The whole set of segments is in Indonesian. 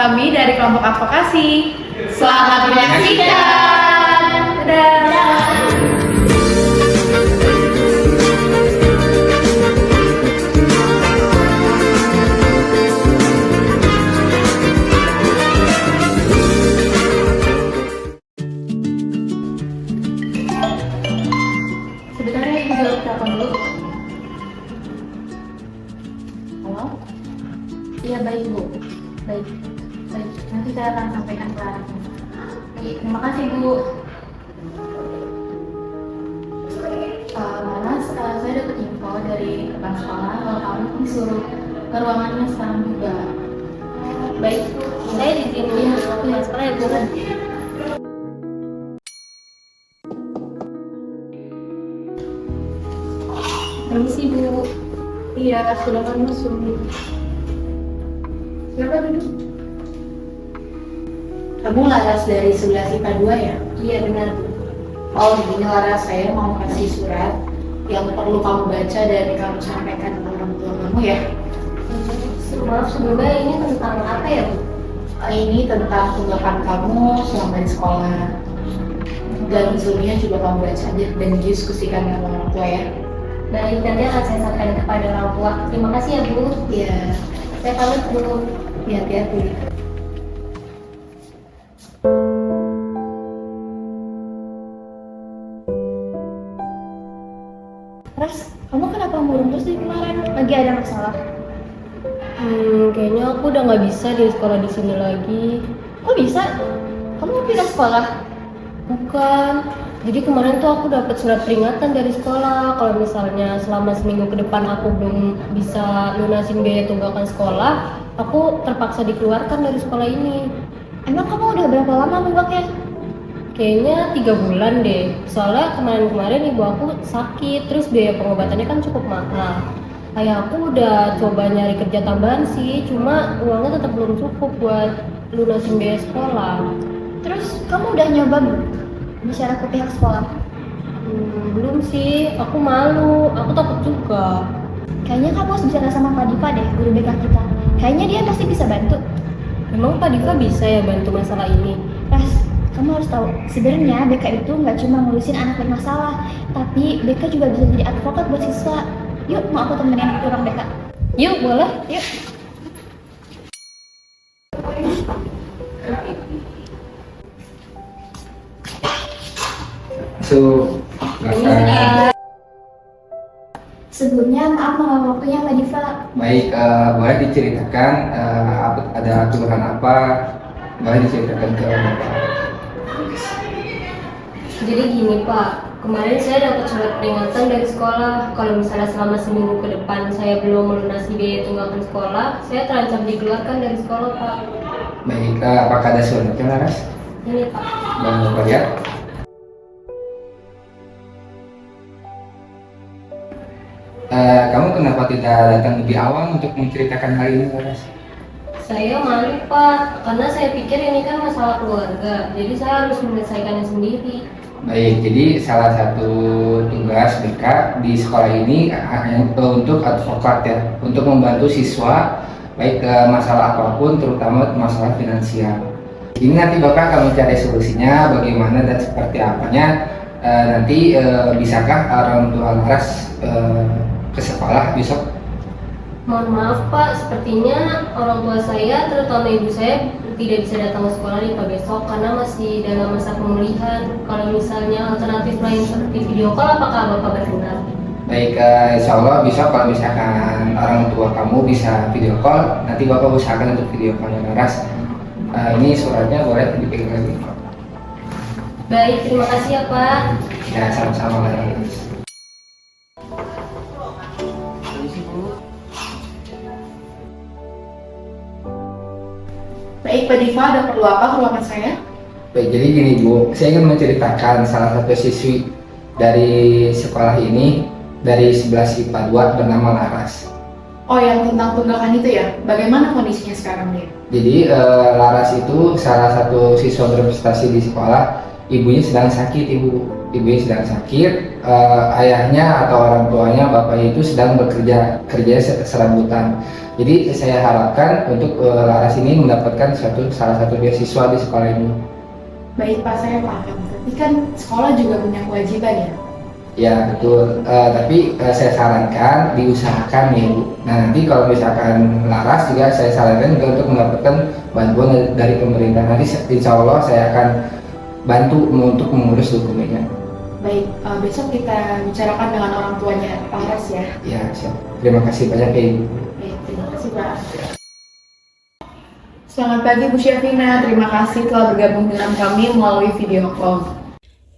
Kami dari kelompok advokasi. Selamat menyaksikan. Dadah. Sebentar ya, Ibu jawab telepon dulu. Halo? Iya, baik Bu. Baik. Nanti saya akan sampaikan ke arahnya. Baik, terima kasih Bu. Mas, saya dapat info dari rekan sekolah kalau kamu disuruh ke ruangannya sekarang juga. Baik, saya di sini. Ya, sekolah ya Bu. Permisi Bu. Iya, silakan masuk. Siapa duduk? Kamu Laras dari 11 IPA 2 ya? Iya benar Bu. Oh, begini Laras, saya mau kasih surat yang perlu kamu baca dan kamu sampaikan ke orang tua kamu ya. Maaf sebelumnya ini tentang apa ya Bu? Ini tentang tunggakan kamu selama di sekolah. Dan sebelumnya juga kamu baca dan diskusikan dengan orang tua ya. Baik, nanti akan saya sampaikan kepada orang tua. Terima kasih ya Bu. Iya, Saya pamit dulu. ya, hati-hati. Ras, kamu kenapa murung terus dari kemarin? Lagi ada masalah? Kayaknya aku udah nggak bisa di sekolah di sini lagi. Kok bisa? Kamu mau pindah sekolah? Bukan. Jadi kemarin tuh aku dapat surat peringatan dari sekolah kalau misalnya selama seminggu ke depan aku belum bisa lunasin biaya tunggakan sekolah, aku terpaksa dikeluarkan dari sekolah ini. Emang kamu udah berapa lama nunggaknya? Kayaknya 3 bulan deh. Soalnya kemarin ibu aku sakit, terus biaya pengobatannya kan cukup mahal. Kayak aku udah coba nyari kerja tambahan sih, cuma uangnya tetap belum cukup buat lunasin biaya sekolah. Terus kamu udah nyoba bicara ke pihak sekolah? Belum sih, aku malu, aku takut juga. Kayaknya kamu harus bicara sama Pak Diva deh, guru BK kita. Kayaknya dia pasti bisa bantu. Emang Pak Diva bisa ya bantu masalah ini? Ras, kamu harus tahu, sebenarnya BK itu nggak cuma ngurusin anak bermasalah, tapi BK juga bisa jadi advokat buat siswa. Yuk, mau aku temenin ke ruang BK? Yuk, boleh. Yuk. Silakan. Sebelumnya maaf mengganggu waktunya Pak Diva. Baik, boleh diceritakan ada keluhan apa? Boleh diceritakan ke Bapak. Jadi gini Pak, kemarin saya dapat surat peringatan dari sekolah kalau misalnya selama seminggu ke depan saya belum melunasi biaya tunggakan sekolah, saya terancam dikeluarkan dari sekolah Pak. Baik, apakah ada suratnya Laras? Ini Pak. Dan Bapak lihat. Kamu kenapa tidak datang lebih awal untuk menceritakan hal ini Laras? Saya malu Pak, karena saya pikir ini kan masalah keluarga, jadi saya harus menyelesaikannya sendiri. Baik, jadi salah satu tugas BK di sekolah ini untuk advokat ya, untuk membantu siswa baik masalah apapun, terutama masalah finansial. Ini nanti Bapak akan mencari solusinya, bagaimana dan seperti apanya. Nanti bisakah orang tua Laras ke sekolah besok? Mohon maaf Pak, sepertinya orang tua saya, terutama ibu saya, tidak bisa datang ke sekolah nih Pak besok karena masih dalam masa pemulihan. Kalau misalnya alternatif lain seperti video call, apakah Bapak berkenan? Baik, insya Allah bisa. Kalau misalkan orang tua kamu bisa video call, nanti Bapak usahakan untuk video callnya Laras. Ini suratnya boleh dipegang lagi. Baik, terima kasih ya Pak. Ya, sama-sama Laras. Baik, Pak Diva, ada perlu apa ke ruangan saya? Baik, jadi gini Bu, saya ingin menceritakan salah satu siswi dari sekolah ini dari 11 IPA 2 bernama Laras. Oh, yang tentang tunggakan itu ya? Bagaimana kondisinya sekarang dia? Jadi Laras itu salah satu siswa berprestasi di sekolah. Ibunya sedang sakit, ibunya sedang sakit. Ayahnya atau orang tuanya, bapaknya itu sedang kerja serabutan. Jadi saya harapkan untuk Laras ini mendapatkan salah satu beasiswa di sekolah ini. Baik Pak, saya paham. Tapi kan sekolah juga punya kewajiban ya. Ya betul, tapi saya sarankan diusahakan ya Bu. Nah nanti kalau misalkan Laras juga saya sarankan juga untuk mendapatkan bantuan dari pemerintah. Nanti insya Allah saya akan bantu untuk mengurus dokumennya. Baik, besok kita bicarakan dengan orang tuanya Pak Laras ya. Ya siap. Terima kasih banyak ya Ibu. Baik, terima kasih Pak. Selamat pagi Bu Syafina, terima kasih telah bergabung dengan kami melalui video call.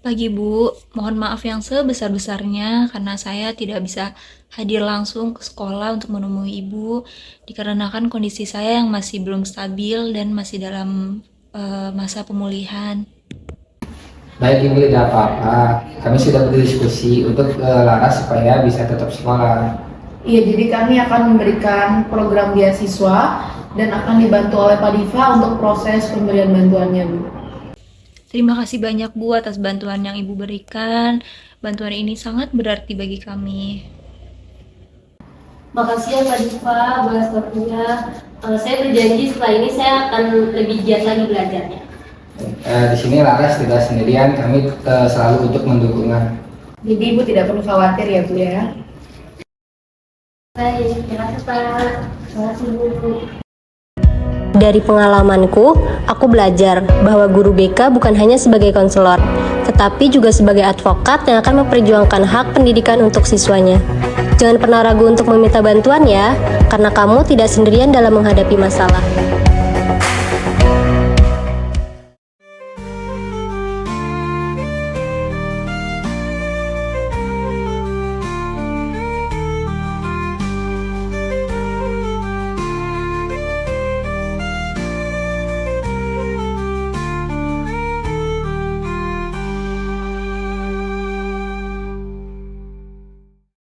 Pagi Bu, mohon maaf yang sebesar-besarnya karena saya tidak bisa hadir langsung ke sekolah untuk menemui Ibu dikarenakan kondisi saya yang masih belum stabil dan masih dalam masa pemulihan. Baik Ibu, tidak apa-apa. Kami sudah berdiskusi untuk Laras supaya bisa tetap sekolah. Iya, jadi kami akan memberikan program beasiswa dan akan dibantu oleh Pak Diva untuk proses pemberian bantuannya Bu. Terima kasih banyak Bu atas bantuan yang Ibu berikan. Bantuan ini sangat berarti bagi kami. Makasih ya Kak Diva buat waktunya. Saya berjanji setelah ini saya akan lebih giat lagi belajarnya. Di sini Laras tidak sendirian, kami selalu untuk mendukungnya. Jadi Ibu tidak perlu khawatir ya Bu ya. Baik, terima kasih Pak. Terima kasih Bu. Dari pengalamanku, aku belajar bahwa guru BK bukan hanya sebagai konselor, tetapi juga sebagai advokat yang akan memperjuangkan hak pendidikan untuk siswanya. Jangan pernah ragu untuk meminta bantuan ya, karena kamu tidak sendirian dalam menghadapi masalah.